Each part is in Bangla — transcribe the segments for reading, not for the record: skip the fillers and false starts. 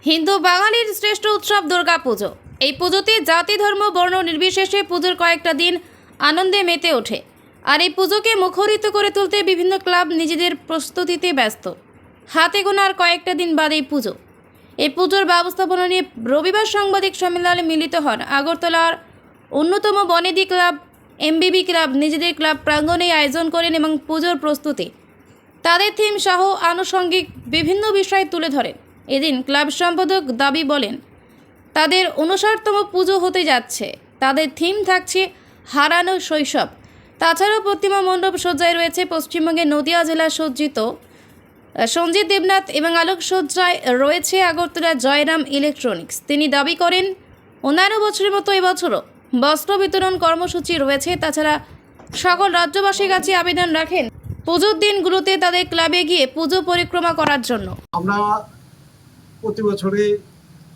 হিন্দু বাঙালির শ্রেষ্ঠ উৎসব দুর্গাপুজো। এই পুজোতে জাতি ধর্ম বর্ণ নির্বিশেষে পুজোর কয়েকটা দিন আনন্দে মেতে ওঠে। আর এই পুজোকে মুখরিত করে তুলতে বিভিন্ন ক্লাব নিজেদের প্রস্তুতিতে ব্যস্ত। হাতে গোনার কয়েকটা দিন বাদেই পুজো। এই পুজোর ব্যবস্থাপনা নিয়ে রবিবার সাংবাদিক সম্মেলনে মিলিত হন আগরতলার অন্যতম বনেদি ক্লাব এমবিবি ক্লাব। নিজেদের ক্লাব প্রাঙ্গণেই আয়োজন করেন এবং পুজোর প্রস্তুতি, তাদের থিম সহ আনুষঙ্গিক বিভিন্ন বিষয় তুলে ধরেন। এদিন ক্লাব সম্পাদক দাবি বলেন, তাদের 59তম পুজো হতে যাচ্ছে। তাদের থিম থাকছে হারানো শৈশব। তাছাড়াও প্রতিমা মণ্ডপ সজ্জায় রয়েছে পশ্চিমবঙ্গের নদিয়া জেলা সজ্জিত সঞ্জিত দেবনাথ এবং আলোকসজ্জায় রয়েছে আগরতলা জয়রাম ইলেকট্রনিক্স। তিনি দাবি করেন, অন্যান্য বছরের মতো এবছরও বস্ত্র বিতরণ কর্মসূচি রয়েছে। তাছাড়া সকল রাজ্যবাসীর কাছে আবেদন রাখেন পুজোর দিনগুলোতে তাদের ক্লাবে গিয়ে পুজো পরিক্রমা করার জন্য। আমরা প্রতি বছরে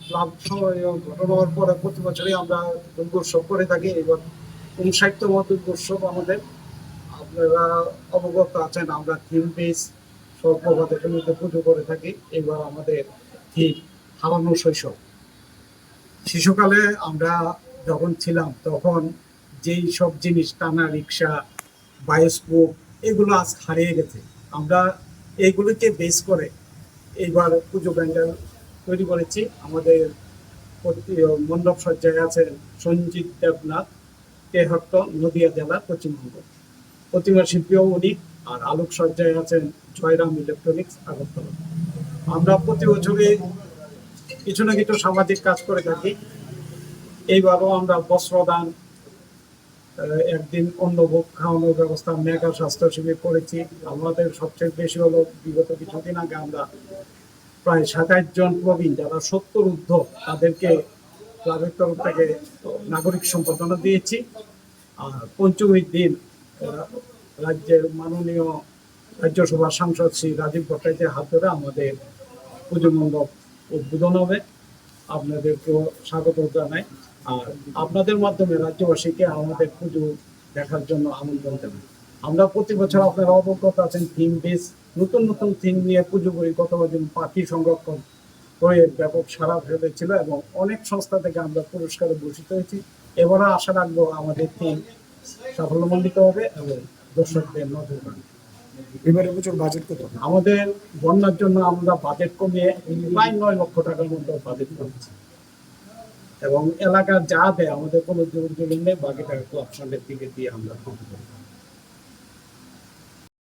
ক্লাব ঘটনার পরে প্রতি বছরই আমরা দুর্গোৎসব করে থাকি। এবার 59তম দুর্গোৎসব আমাদের। আপনারা অবগত আছেন, আমরা থিম বেস সর্বভারতের মধ্যে পুজো করে থাকি। এবার আমাদের থিম হারানো শৈশব। শিশুকালে আমরা যখন ছিলাম তখন যেই সব জিনিস, টানা রিক্সা, বায়োস্কোপ, এগুলো আজ হারিয়ে গেছে। আমরা এইগুলিকে বেস করে এইবার পুজো প্যান্ডেল তৈরি করেছি। আমাদের মণ্ডপ সজ্জায় আছেন সঞ্জিত দেবনাথ, তেহট্ট, নদিয়া জেলা, পশ্চিমবঙ্গ। প্রতিমা শিল্পীও উনি। আর আলোক সজ্জায় আছেন জয়রাম ইলেকট্রনিক্স, আগরতলা। আমরা প্রতি বছরে কিছু না কিছু সামাজিক কাজ করে থাকি। এইবারও আমরা বস্ত্রদান, একদিন অন্নভোগ খাওয়ানোর ব্যবস্থা, মেগা স্বাস্থ্য শিবির করেছি। আমাদের সবচেয়ে বেশি হলো বিগত কিছুদিন আগে আমরা প্রায় 27 জন প্রবীণ যারা 70 ঊর্ধ্ব, তাদেরকে ক্লাবের তরফ থেকে নাগরিক সম্বর্ধনা দিয়েছি। আর পঞ্চমীর দিন রাজ্যের মাননীয় রাজ্যসভার সাংসদ শ্রী রাজীব ভট্টাচার্যের হাত ধরে আমাদের পুজো মণ্ডপ উদ্বোধন হবে। আপনাদেরকেও স্বাগত জানাই। আর আপনাদের মাধ্যমে রাজ্যবাসীকে আমাদের পুজো দেখার জন্য আমন্ত্রণ জানাই। আমরা প্রতি বছর, আপনারা অবগত আছেন, থিম বেস নতুন নতুন থিম নিয়ে পুজো করি। গত বছর পাখি সংরক্ষণ হয়ে ব্যাপক সাড়া ফেলেছিল এবং অনেক সংস্থা থেকে আমরা পুরস্কারে ভূষিত হয়েছি। এবারও আশা রাখবো আমাদের থিম সাফল্যমণ্ডিত হবে এবং দর্শকদের নজর কাড়বে। এবারে বছর বাজেট কত? আমাদের বন্যার জন্য আমরা বাজেট কমিয়ে প্রায় 9 লক্ষ টাকার মতো বাজেট করেছি এবং এলাকার যা দেয় আমাদের কোনো জোর জমি নেই, বাকি টাকা ক্লাব ফান্ডের দিকে দিয়ে আমরা